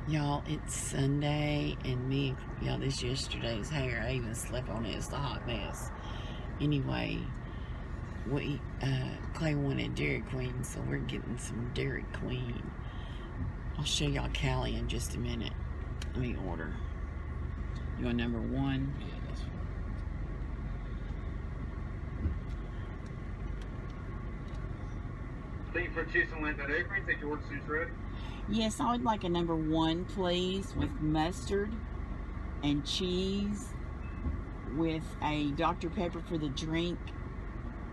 Y'all, it's Sunday, and y'all, this yesterday's hair. I even slept on it. It's a hot mess. Anyway, Clay wanted Dairy Queen, so we're getting some Dairy Queen. I'll show y'all Callie in just a minute. Let me order. You want number one? Yeah, that's fine. Thank you for choosing Linda Dairy Queen. Take your order soon as ready. Yes, I would like a number one, please, with mustard and cheese, with a Dr. Pepper for the drink.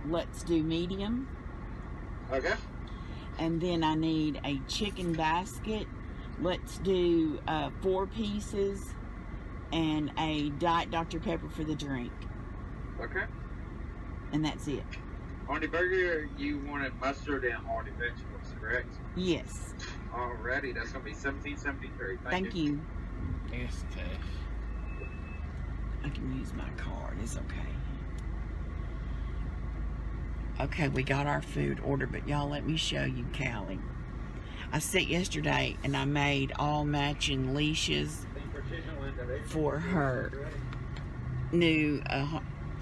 Let's do medium. Okay. And then I need a chicken basket. Let's do 4 pieces, and a Diet Dr. Pepper for the drink. Okay. And that's it. On the burger, you wanted mustard and all the vegetables, correct? Yes. Alrighty, that's going to be $17.73. Thank you. It's cash. I can use my card. It's okay. Okay, we got our food ordered, but y'all, let me show you Callie. I sat yesterday and I made all matching leashes for her new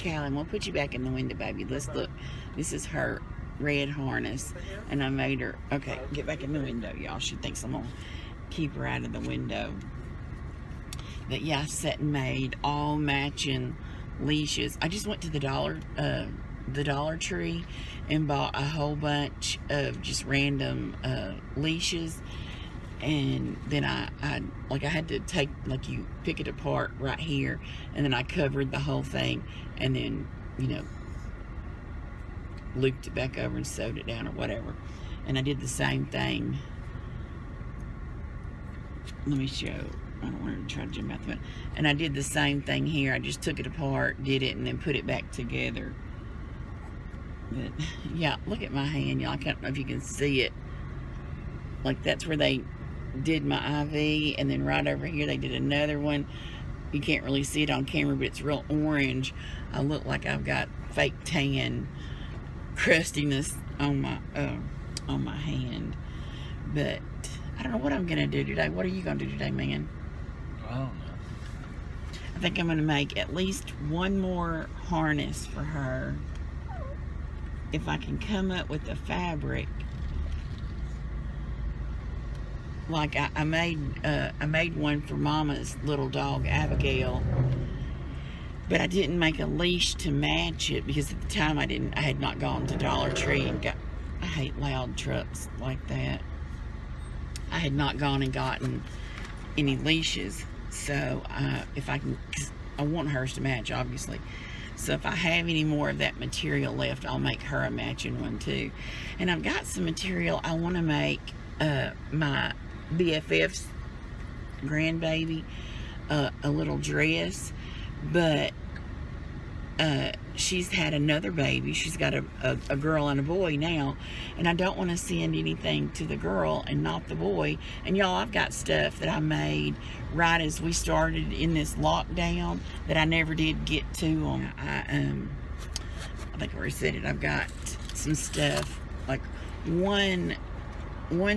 Callie. We'll put you back in the window, baby. Let's look. This is her red harness, and I made her. Okay, get back in the window, y'all. She thinks I'm gonna keep her out of the window. But yeah, I sat and made all matching leashes. I just went to the Dollar Tree and bought a whole bunch of just random leashes, and then I had to take, like, you pick it apart right here, and then I covered the whole thing, and then, you know, looped it back over and sewed it down or whatever. And I did the same thing. Let me show. I don't want to try to jump out the window. And I did the same thing here. I just took it apart, did it, and then put it back together. But yeah, look at my hand, y'all. I don't know if you can see it. Like, that's where they did my IV, and then right over here they did another one. You can't really see it on camera, but it's real orange. I look like I've got fake tan crustiness on my hand. But I don't know what I'm gonna do today. What are you gonna do today, man? I don't know. I think I'm gonna make at least one more harness for her. If I can come up with the fabric. Like I made one for Mama's little dog Abigail, but I didn't make a leash to match it because at the time I had not gone to Dollar Tree and I hate loud trucks like that. I had not gone and gotten any leashes, so if I can, 'cause I want hers to match, obviously. So if I have any more of that material left, I'll make her a matching one too. And I've got some material I want to make my BFF's grandbaby a little dress, but she's had another baby. She's got a girl and a boy now, and I don't want to send anything to the girl and not the boy. And y'all, I've got stuff that I made right as we started in this lockdown that I never did get to them. I think I already said it. I've got some stuff, like one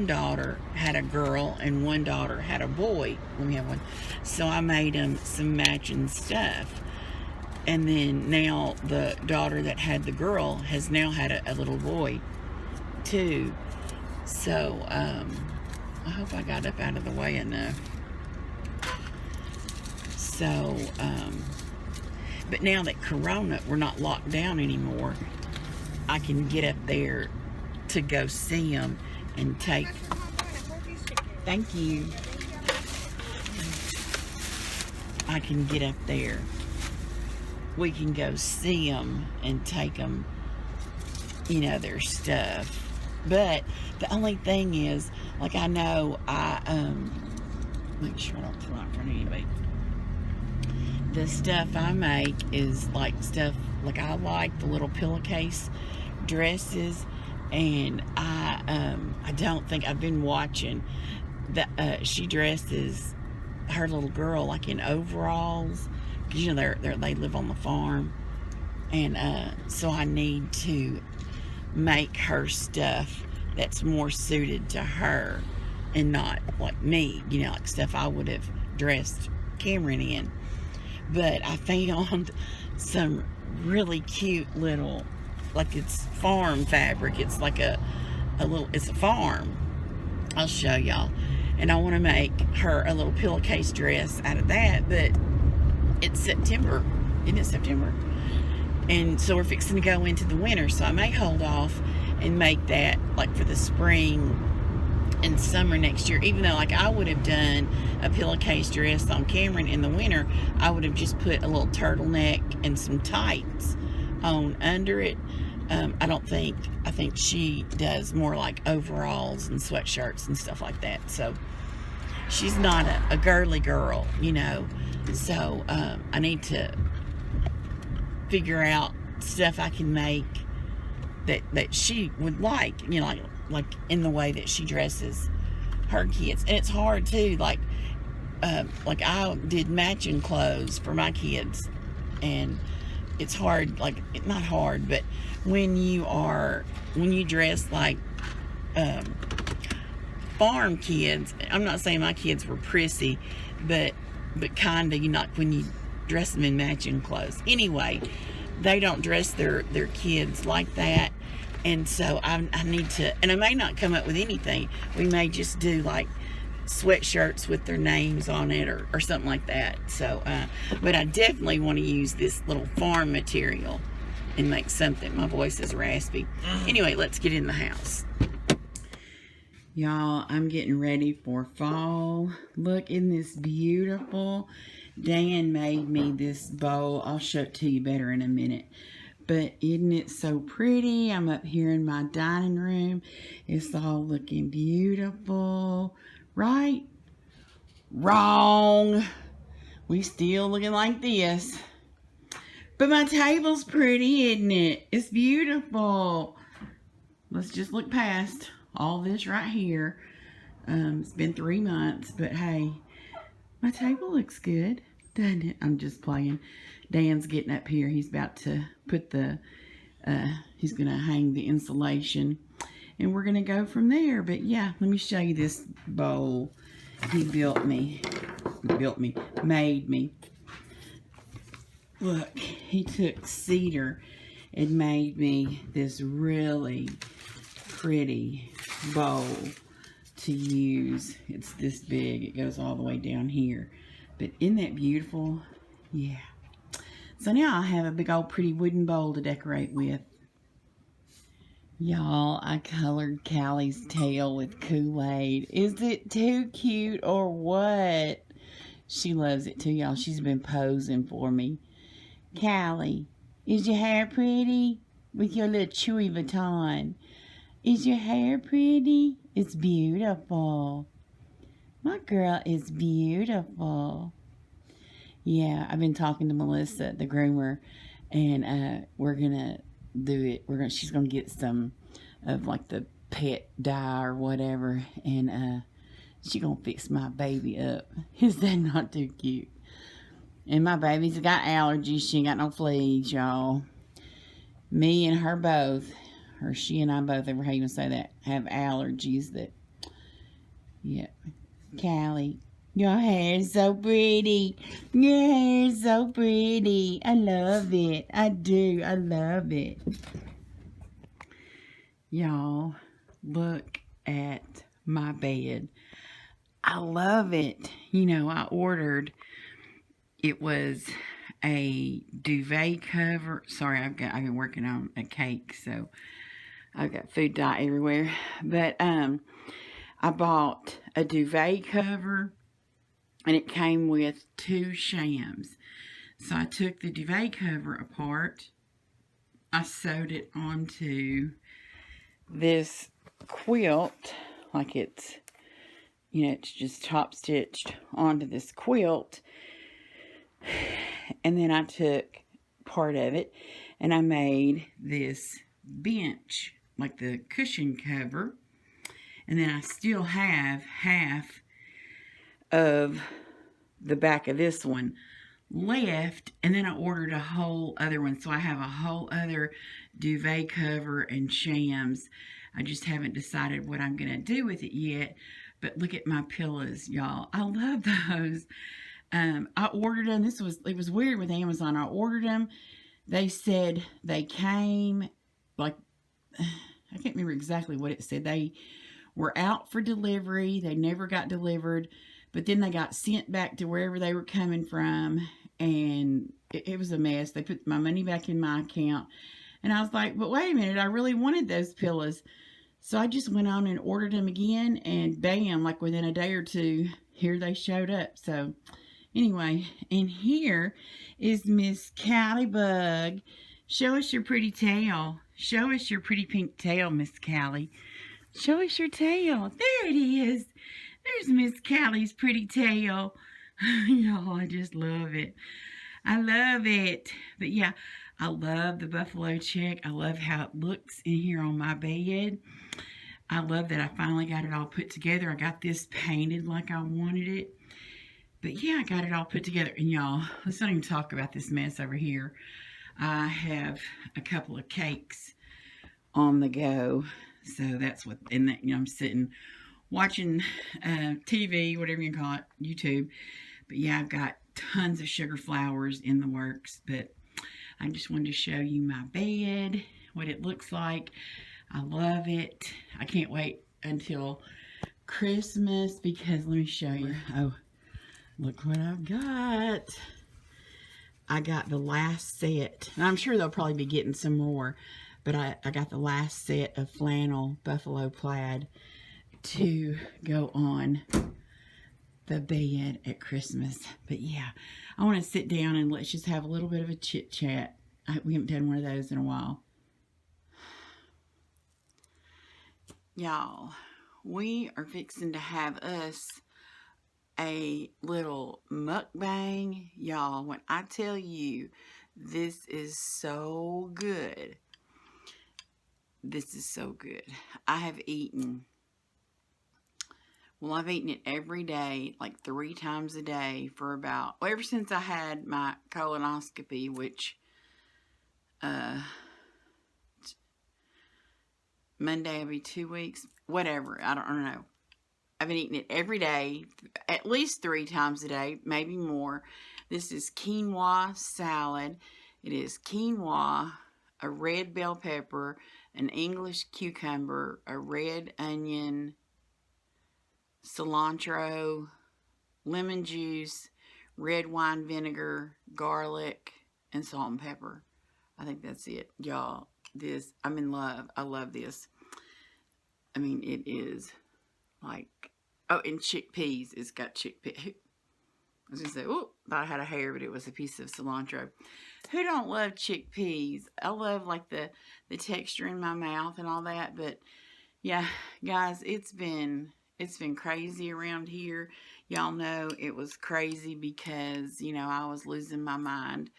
daughter had a girl and one daughter had a boy. Let me have one. So I made them some matching stuff. And then now the daughter that had the girl has now had a little boy too. So I hope I got up out of the way enough. So but now that Corona, we're not locked down anymore, I can get up there to go see them and take. Thank you. I can get up there. We can go see them and take them, you know, their stuff. But the only thing is, like, I know make sure I don't throw it in front of anybody. The stuff I make is like stuff, like, I like the little pillowcase dresses, and I don't think I've been watching that. She dresses her little girl like in overalls, because you know they live on the farm, and so I need to make her stuff that's more suited to her. and not like me, you know, like stuff I would have dressed Cameron in. But I found some really cute little, like it's farm fabric. It's like it's a farm. I'll show y'all. And I want to make her a little pillowcase dress out of that, but it's September. Isn't it September? And so we're fixing to go into the winter, so I may hold off and make that like for the spring and summer next year. Even though like I would have done a pillowcase dress on Cameron in the winter, I would have just put a little turtleneck and some tights on under it. I think she does more like overalls and sweatshirts and stuff like that. So she's not a girly girl, you know. So I need to figure out stuff I can make that she would like, you know, like in the way that she dresses her kids. And it's hard too, like I did matching clothes for my kids, and it's hard, like not hard, but when you dress like farm kids. I'm not saying my kids were prissy, but kinda, you know, like when you dress them in matching clothes. Anyway, they don't dress their kids like that. And so I need to, and I may not come up with anything. We may just do like sweatshirts with their names on it or something like that. So, but I definitely want to use this little farm material and make something. My voice is raspy. Anyway, let's get in the house. Y'all, I'm getting ready for fall. Look, isn't this beautiful? Dan made me this bowl. I'll show it to you better in a minute. But isn't it so pretty? I'm up here in my dining room. It's all looking beautiful. Right? Wrong. We still looking like this. But my table's pretty, isn't it? It's beautiful. Let's just look past all this right here. It's been 3 months, but hey, my table looks good, doesn't it? I'm just playing. Dan's getting up here. He's about to put he's going to hang the insulation, and we're going to go from there. But yeah, let me show you this bowl he made me. Look, he took cedar and made me this really pretty bowl to use. It's this big. It goes all the way down here. But isn't that beautiful? Yeah. So now I have a big old pretty wooden bowl to decorate with. Y'all, I colored Callie's tail with Kool-Aid. Is it too cute or what? She loves it too, y'all. She's been posing for me. Callie, is your hair pretty? With your little chewy baton. Is your hair pretty? It's beautiful. My girl is beautiful. Yeah, I've been talking to Melissa, the groomer, and we're gonna do it. She's gonna get some of like the pet dye or whatever, and she gonna fix my baby up. Is that not too cute? And my baby's got allergies. She ain't got no fleas, y'all. Me and her both, or she and I both, ever how you gonna say that, have allergies that, yeah. Callie, your hair is so pretty. Your hair is so pretty. I love it. I do. I love it. Y'all, look at my bed. I love it. You know, I ordered, it was a duvet cover. Sorry, I've been working on a cake, so I've got food dye everywhere. But I bought a duvet cover, and it came with 2 shams. So I took the duvet cover apart. I sewed it onto this quilt, like it's, you know, it's just top stitched onto this quilt. And then I took part of it and I made this bench, like the cushion cover. And then I still have half of the back of this one left. And then I ordered a whole other one. So I have a whole other duvet cover and shams. I just haven't decided what I'm going to do with it yet. But look at my pillows, y'all. I love those. I ordered them. It was weird with Amazon. I ordered them. They said they came, like, I can't remember exactly what it said. They were out for delivery. They never got delivered, but then they got sent back to wherever they were coming from, and it was a mess. They put my money back in my account, and I was like, but wait a minute, I really wanted those pillows. So I just went on and ordered them again, and bam, like within a day or two, here they showed up. So anyway, and here is Miss Callie Bug. Show us your pretty tail. Show us your pretty pink tail, Miss Callie. Show us your tail. There it is. There's Miss Callie's pretty tail. Y'all, I just love it. I love it. But yeah, I love the buffalo check. I love how it looks in here on my bed. I love that I finally got it all put together. I got this painted like I wanted it. But yeah, I got it all put together. And y'all, let's not even talk about this mess over here. I have a couple of cakes on the go. So that's what, and that, I'm sitting watching TV, whatever you call it, YouTube. But yeah, I've got tons of sugar flowers in the works. But I just wanted to show you my bed, what it looks like. I love it. I can't wait until Christmas because let me show you. Oh, look what I've got. I got the last set, and I'm sure they'll probably be getting some more, but I got the last set of flannel buffalo plaid to go on the bed at Christmas. But yeah, I want to sit down and let's just have a little bit of a chit chat. We haven't done one of those in a while. Y'all, we are fixing to have us a little mukbang. Y'all, when I tell you this is so good, this is so good. I have eaten, well, I've eaten it every day, like 3 times a day for about, well, ever since I had my colonoscopy, which Monday will be 2 weeks, whatever, I don't know. I've been eating it every day, at least 3 times a day, maybe more. This is quinoa salad. It is quinoa, a red bell pepper, an English cucumber, a red onion, cilantro, lemon juice, red wine vinegar, garlic, and salt and pepper. I think that's it, y'all. This, I'm in love. I love this. I mean, it is like, oh, and chickpeas. It's got chickpeas. I was going to say, oh, thought I had a hair, but it was a piece of cilantro. Who don't love chickpeas? I love, like, the texture in my mouth and all that. But, yeah, guys, it's been crazy around here. Y'all know it was crazy because, I was losing my mind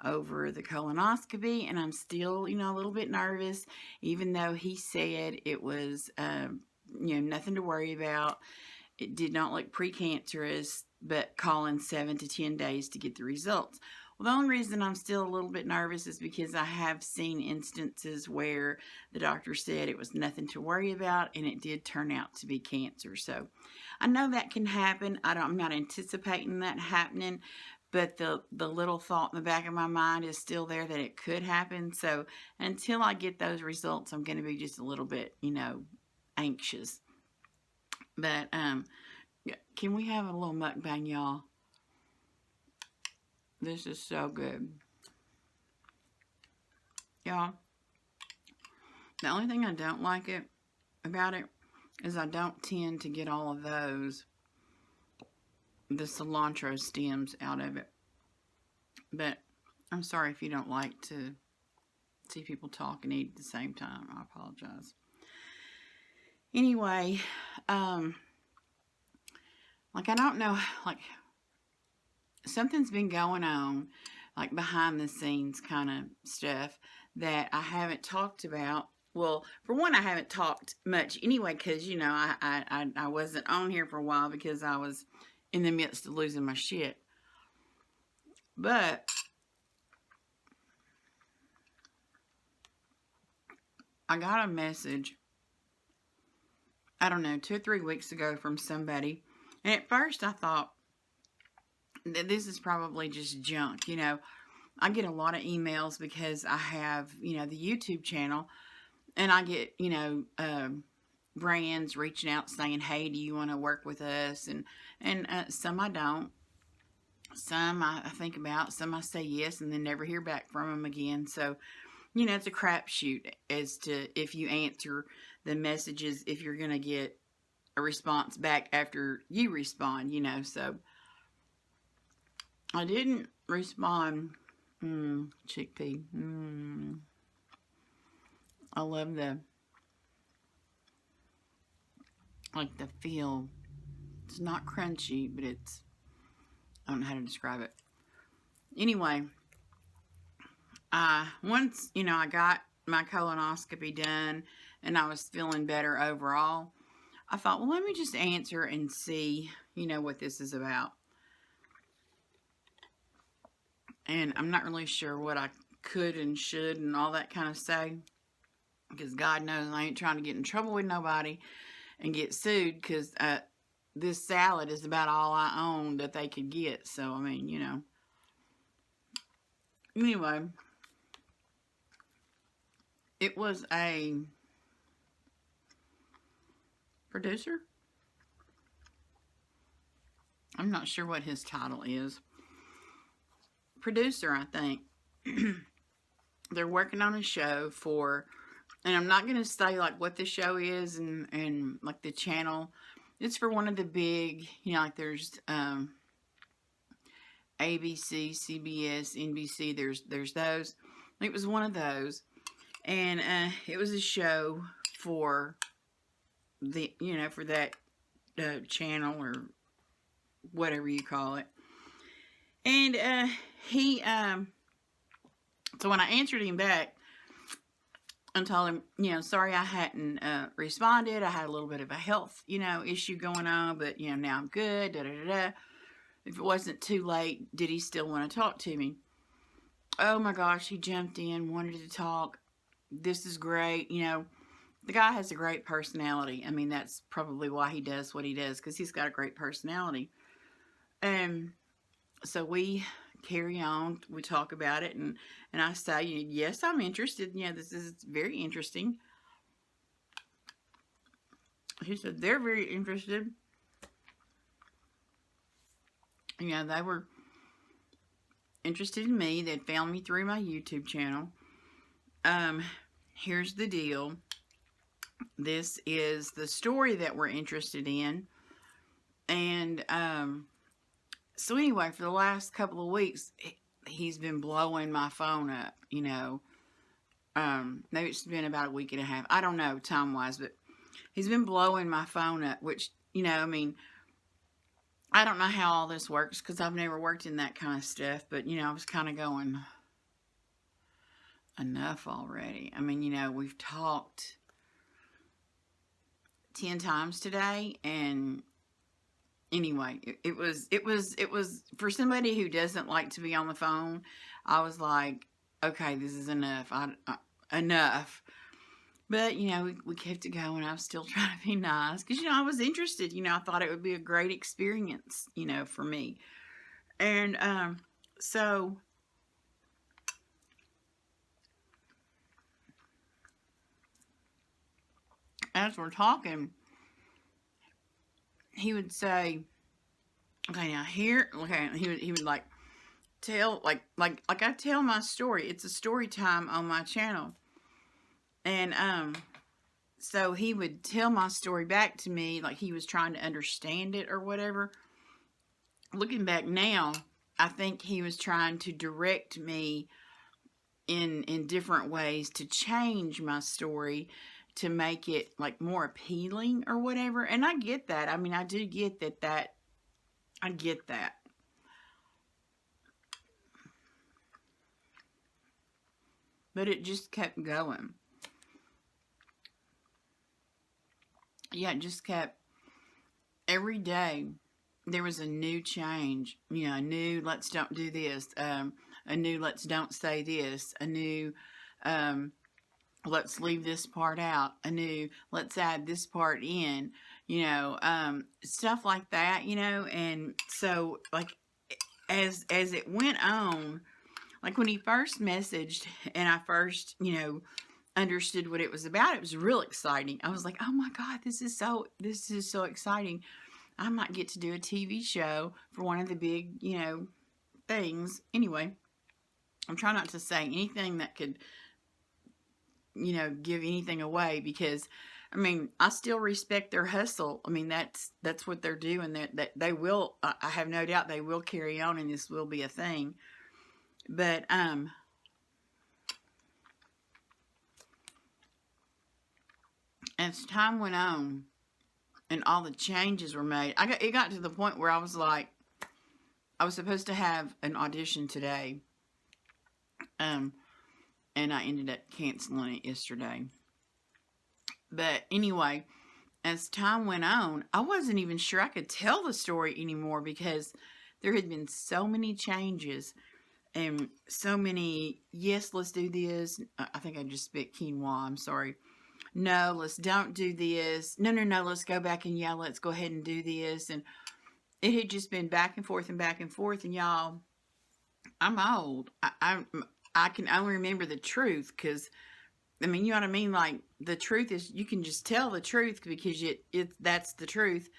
over the colonoscopy, and I'm still, a little bit nervous, even though he said it was, nothing to worry about. It did not look precancerous, but calling 7 to 10 days to get the results. Well, the only reason I'm still a little bit nervous is because I have seen instances where the doctor said it was nothing to worry about, and it did turn out to be cancer. So I know that can happen. I'm not anticipating that happening, but the little thought in the back of my mind is still there that it could happen. So until I get those results, I'm going to be just a little bit, anxious. But can we have a little mukbang, y'all? This is so good. Y'all, the only thing I don't like about it is I don't tend to get all of the cilantro stems out of it. But I'm sorry if you don't like to see people talk and eat at the same time. I apologize. Anyway, like, I don't know, like, something's been going on, like, behind the scenes kind of stuff that I haven't talked about. Well, for one, I haven't talked much anyway, because, I wasn't on here for a while because I was in the midst of losing my shit. But I got a message I don't know, 2 or 3 weeks ago from somebody. And at first I thought that this is probably just junk. You know, I get a lot of emails because I have, you know, the YouTube channel, and I get, you know, brands reaching out saying, hey, do you want to work with us? And some I don't. Some I think about, some I say yes and then never hear back from them again. So, you know, it's a crapshoot as to if you answer the messages, if you're going to get a response back after you respond, you know. So, I didn't respond. Chickpea. I love the feel. It's not crunchy, but it's, I don't know how to describe it. Anyway, once, you know, I got my colonoscopy done and I was feeling better overall, I thought, well, let me just answer and see, you know, what this is about. And I'm not really sure what I could and should and all that kind of say, because God knows I ain't trying to get in trouble with nobody and get sued, because this salad is about all I own that they could get. So, I mean, you know. Anyway, it was a producer. I'm not sure what his title is. Producer, I think. They're working on a show for, and I'm not going to say like what the show is and like the channel. It's for one of the big, you know, like there's ABC, CBS, NBC. There's those. It was one of those, and it was a show for the, you know, for that channel or whatever you call it. And he so when I answered him back and told him, you know, sorry I hadn't responded. I had a little bit of a health, you know, issue going on, but, you know, now I'm good, da-da-da-da. If it wasn't too late, did he still want to talk to me? Oh my gosh, he jumped in, wanted to talk. This is great. You know, the guy has a great personality. I mean, that's probably why he does what he does, because he's got a great personality. So we carry on, we talk about it, and I say, yes, I'm interested. Yeah, this is very interesting. He said they're very interested. You know, they were interested in me. They'd found me through my YouTube channel. Here's the deal. This is the story that we're interested in. And so anyway, for the last couple of weeks, he's been blowing my phone up, you know. Maybe it's been about a week and a half. I don't know time-wise, but he's been blowing my phone up, which, you know, I mean, I don't know how all this works because I've never worked in that kind of stuff, but, you know, I was kind of going, enough already. I mean, you know, we've talked 10 times today, and anyway, it was for somebody who doesn't like to be on the phone. I was like, okay, this is enough. Enough. But, you know, we kept it going. I was still trying to be nice because, you know, I was interested. You know, I thought it would be a great experience, you know, for me. And so as we're talking, he would say, okay, now here, okay, he would like tell, like I tell my story. It's a story time on my channel. And so he would tell my story back to me like he was trying to understand it or whatever. Looking back now, I think he was trying to direct me in different ways to change my story to make it like more appealing or whatever. And I get that. I mean, I do get that I get that. But it just kept going. Yeah, it just kept, every day there was a new change. You know, a new let's don't do this. A new let's don't say this. A new let's leave this part out. A new, let's add this part in, stuff like that, and so like as it went on, like when he first messaged and I first, understood what it was about, it was real exciting. I was like, oh my God, this is so exciting. I might get to do a TV show for one of the big, things. Anyway, I'm trying not to say anything that could, give anything away, because I mean, I still respect their hustle. I mean, that's what they're doing. That they will, I have no doubt they will carry on and this will be a thing. But as time went on and all the changes were made, it got to the point where I was like, I was supposed to have an audition today, and I ended up canceling it yesterday. But anyway, as time went on, I wasn't even sure I could tell the story anymore, because there had been so many changes and so many, yes, let's do this. I think I just spit quinoa, I'm sorry. No, let's don't do this. No, let's go back and yeah, let's go ahead and do this. And it had just been back and forth and back and forth. And y'all, I'm old. I can only remember the truth, because I mean, you know what I mean? Like, the truth is, you can just tell the truth because that's the truth.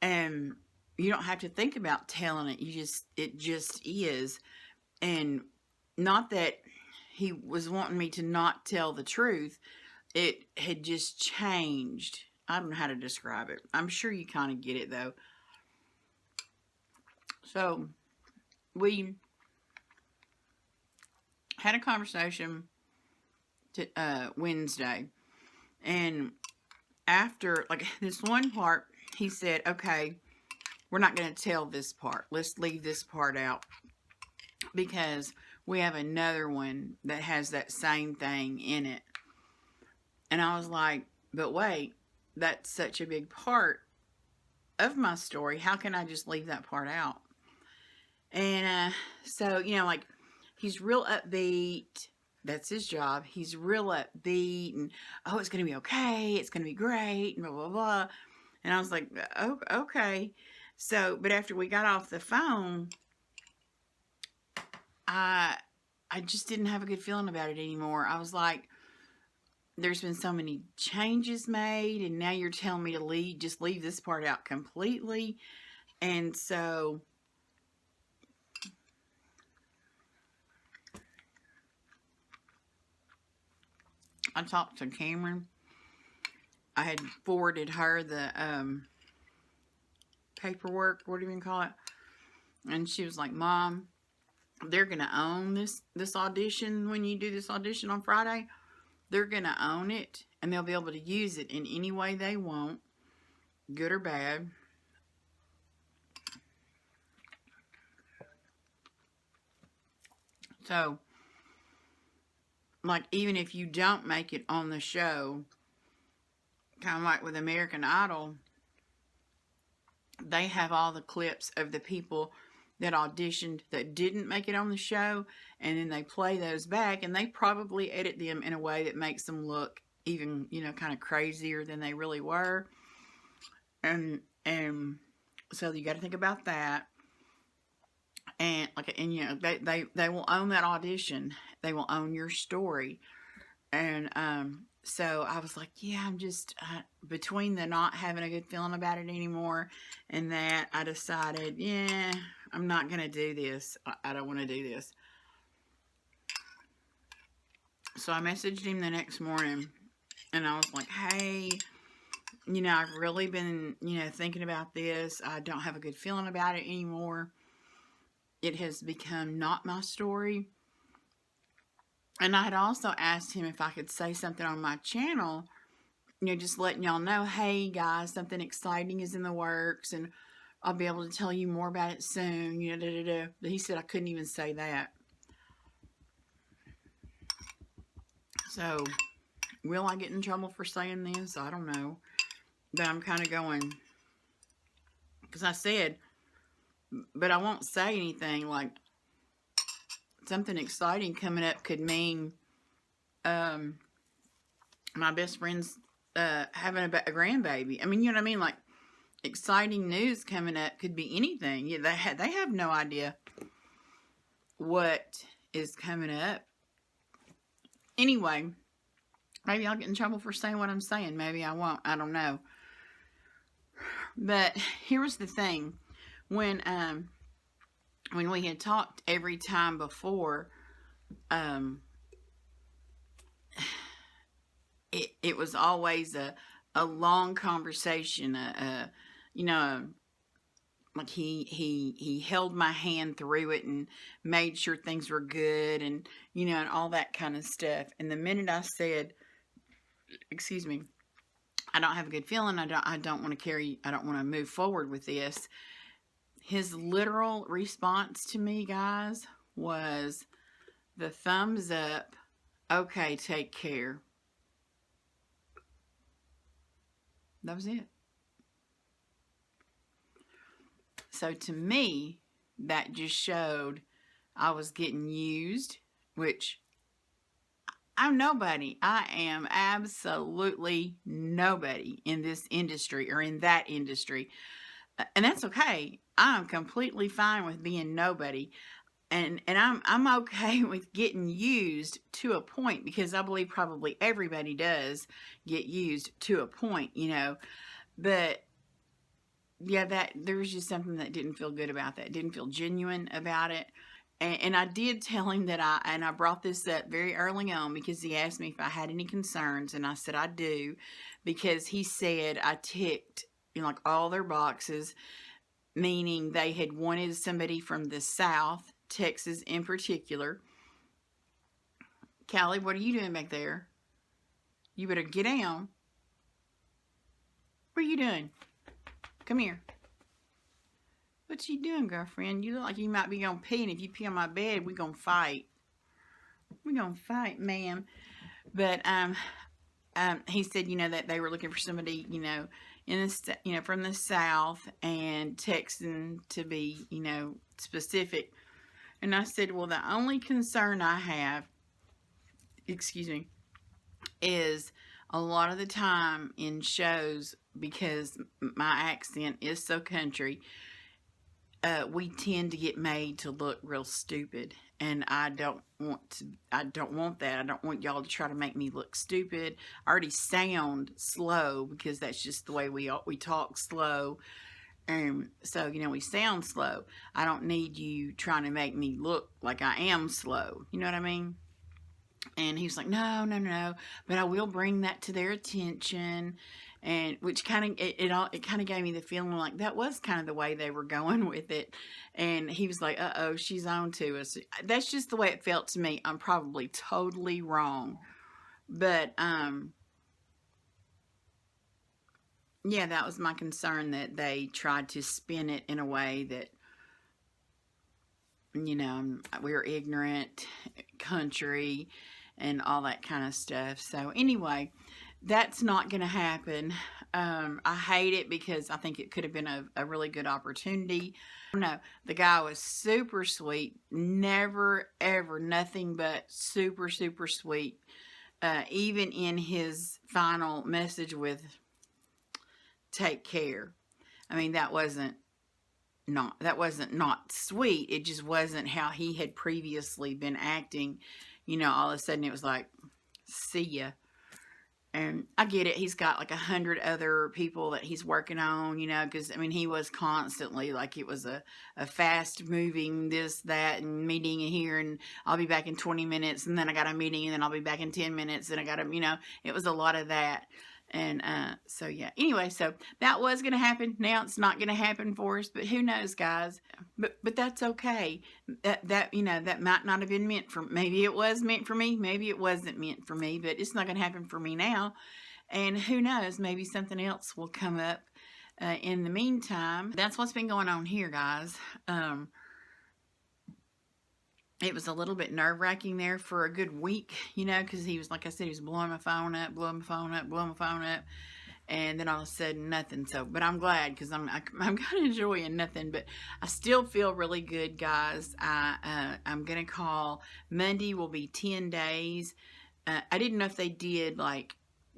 And you don't have to think about telling it. It just is. And not that he was wanting me to not tell the truth. It had just changed. I don't know how to describe it. I'm sure you kind of get it, though. So, we had a conversation Wednesday, and after like this one part, he said, okay, we're not going to tell this part, let's leave this part out, because we have another one that has that same thing in it. And I was like, but wait, that's such a big part of my story, how can I just leave that part out? And so, like, he's real upbeat. That's his job. He's real upbeat and, oh, it's going to be okay. It's going to be great and blah, blah, blah. And I was like, oh, okay. So, but after we got off the phone, I just didn't have a good feeling about it anymore. I was like, there's been so many changes made, and now you're telling me to just leave this part out completely. And so I talked to Cameron. I had forwarded her the paperwork, what do you even call it? And she was like, Mom, they're going to own this audition when you do this audition on Friday. They're going to own it, and they'll be able to use it in any way they want, good or bad. So, like, even if you don't make it on the show, kind of like with American Idol, they have all the clips of the people that auditioned that didn't make it on the show, and then they play those back, and they probably edit them in a way that makes them look even, kind of crazier than they really were. And so you got to think about that. And they will own that audition. They will own your story. And so I was like, yeah, I'm just between the not having a good feeling about it anymore and that, I decided, yeah, I'm not going to do this. I don't want to do this. So I messaged him the next morning, and I was like, hey, I've really been, thinking about this. I don't have a good feeling about it anymore. It has become not my story. And I had also asked him if I could say something on my channel, just letting y'all know, hey guys, something exciting is in the works, and I'll be able to tell you more about it soon, But he said I couldn't even say that. So, will I get in trouble for saying this? I don't know. But I'm kind of going, because I said, but I won't say anything. Like, something exciting coming up could mean my best friend's having a grandbaby. I mean, you know what I mean? Like, exciting news coming up could be anything. Yeah, they have no idea what is coming up. Anyway, maybe I'll get in trouble for saying what I'm saying. Maybe I won't. I don't know. But here was the thing. When we had talked every time before, it was always a long conversation. You know, like he held my hand through it and made sure things were good, and you know, and all that kind of stuff. And the minute I said, excuse me, I don't have a good feeling, I don't want to move forward with this, his literal response to me, guys, was the thumbs up. Okay, take care. That was it. So to me, that just showed I was getting used, which I'm nobody. I am absolutely nobody in this industry or in that industry. And that's okay. I'm completely fine with being nobody. And I'm okay with getting used to a point, because I believe probably everybody does get used to a point, you know. But yeah, that there was just something that didn't feel good about that. Didn't feel genuine about it. And I did tell him that I brought this up very early on, because he asked me if I had any concerns, and I said I do, because he said I ticked, you know, like all their boxes, meaning they had wanted somebody from the South, Texas in particular. Callie, what are you doing back there? You better get down. What are you doing? Come here. What you doing, girlfriend? You look like you might be gonna pee, and if you pee on my bed, we're gonna fight. We're gonna fight, ma'am. But he said, you know, that they were looking for somebody, you know, from the South, and texting to be, you know, specific. And I said, well, the only concern I have, excuse me, is a lot of the time in shows, because my accent is so country, we tend to get made to look real stupid, and I don't want that. I don't want y'all to try to make me look stupid. I already sound slow, because that's just the way we talk slow. And so, you know, we sound slow. I don't need you trying to make me look like I am slow. You know what I mean? And he was like, no, but I will bring that to their attention. And which kind of, it kind of gave me the feeling like that was kind of the way they were going with it. And he was like, uh-oh, she's on to us. That's just the way it felt to me. I'm probably totally wrong. But, yeah, that was my concern, that they tried to spin it in a way that, you know, we're ignorant, country, and all that kind of stuff. So anyway, that's not going to happen. I hate it, because I think it could have been a really good opportunity. No, the guy was super sweet. Never, ever, nothing but super, super sweet. Even in his final message with take care. I mean, that wasn't not sweet. It just wasn't how he had previously been acting. You know, all of a sudden it was like, see ya. And I get it. He's got like 100 other people that he's working on, you know, because, I mean, he was constantly like, it was a fast moving this, that, and meeting here, and I'll be back in 20 minutes, and then I got a meeting, and then I'll be back in 10 minutes, and I got to, you know, it was a lot of that. And so yeah, anyway, so that was going to happen. Now it's not going to happen for us, but who knows, guys. But that's okay. That you know, that might not have been meant for, maybe it was meant for me, maybe it wasn't meant for me, but it's not going to happen for me now. And who knows, maybe something else will come up in the meantime. That's what's been going on here, guys. It was a little bit nerve-wracking there for a good week, you know, because he was, like I said, he was blowing my phone up, and then all of a sudden, nothing. So, but I'm glad, because I'm kind of enjoying nothing, but I still feel really good, guys. I'm going to call, Monday will be 10 days. I didn't know if they did, like,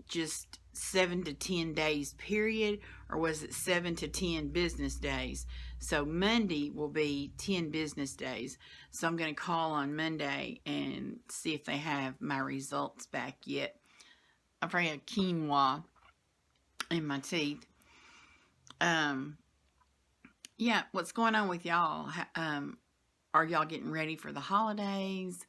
just 7 to 10 days period, or was it 7 to 10 business days? So Monday will be 10 business days. So I'm going to call on Monday and see if they have my results back yet. I've already had quinoa in my teeth. Yeah, what's going on with y'all? Are y'all getting ready for the holidays?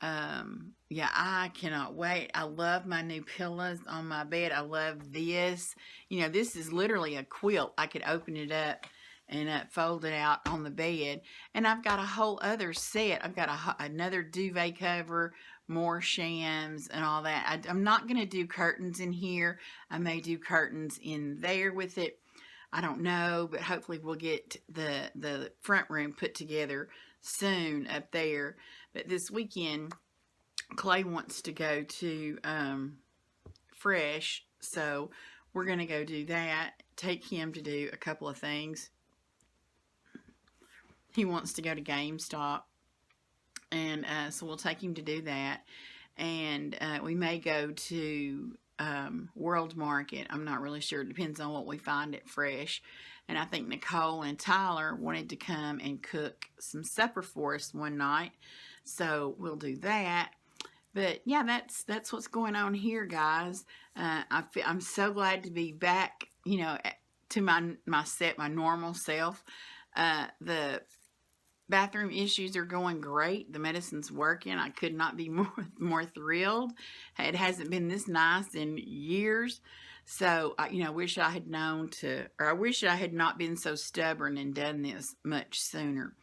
Yeah, I cannot wait. I love my new pillows on my bed. I love this. You know, this is literally a quilt. I could open it up and fold it out on the bed. And I've got a whole other set. I've got another duvet cover, more shams and all that. I'm not going to do curtains in here. I may do curtains in there with it. I don't know, but hopefully we'll get the front room put together soon up there. But this weekend, Clay wants to go to Fresh, so we're going to go do that. Take him to do a couple of things. He wants to go to GameStop, and so we'll take him to do that. And we may go to World Market. I'm not really sure. It depends on what we find at Fresh. And I think Nicole and Tyler wanted to come and cook some supper for us one night, so we'll do that. But yeah, that's what's going on here, guys. I'm so glad to be back, you know, to my normal self. The bathroom issues are going great. The medicine's working. I could not be more thrilled. It hasn't been this nice in years. So, you know, I wish I had I wish I had not been so stubborn and done this much sooner.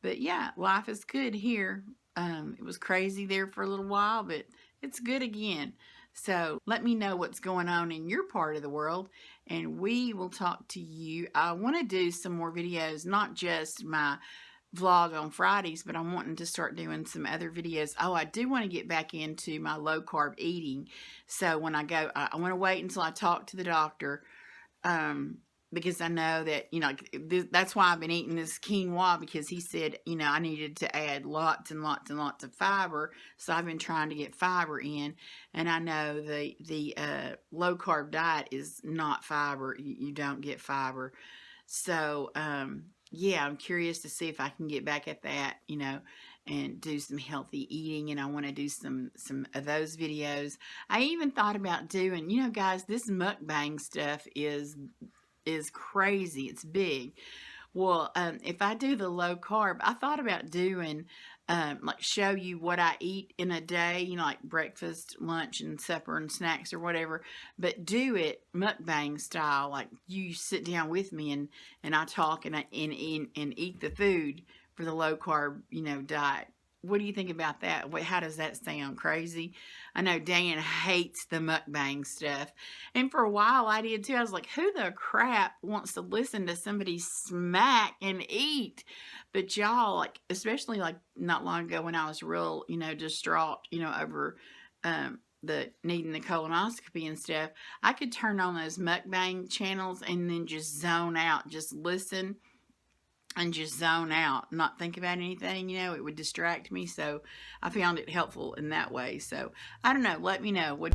But yeah, life is good here. It was crazy there for a little while, but it's good again. So let me know what's going on in your part of the world, and we will talk to you. I want to do some more videos, not just my vlog on Fridays, but I'm wanting to start doing some other videos. Oh, I do want to get back into my low carb eating. So when I go, I want to wait until I talk to the doctor, because I know that, you know, that's why I've been eating this quinoa, because he said, you know, I needed to add lots and lots and lots of fiber. So I've been trying to get fiber in, and I know the low carb diet is not fiber. You don't get fiber. So, yeah, I'm curious to see if I can get back at that, you know, and do some healthy eating, and I want to do some of those videos. I even thought about doing, you know, guys, this mukbang stuff is crazy. It's big. Well, if I do the low carb, I thought about doing, like, show you what I eat in a day, you know, like breakfast, lunch, and supper, and snacks, or whatever, but do it mukbang style. Like, you sit down with me, and I talk, and eat the food for the low carb, you know, diet. What do you think about that? How does that sound? Crazy? I know Dan hates the mukbang stuff. And for a while I did too. I was like, who the crap wants to listen to somebody smack and eat? But y'all, like, especially like not long ago when I was real, you know, distraught, you know, over the needing the colonoscopy and stuff, I could turn on those mukbang channels and then just zone out, just listen and just zone out, not think about anything, you know. It would distract me, so I found it helpful in that way. So I don't know, let me know what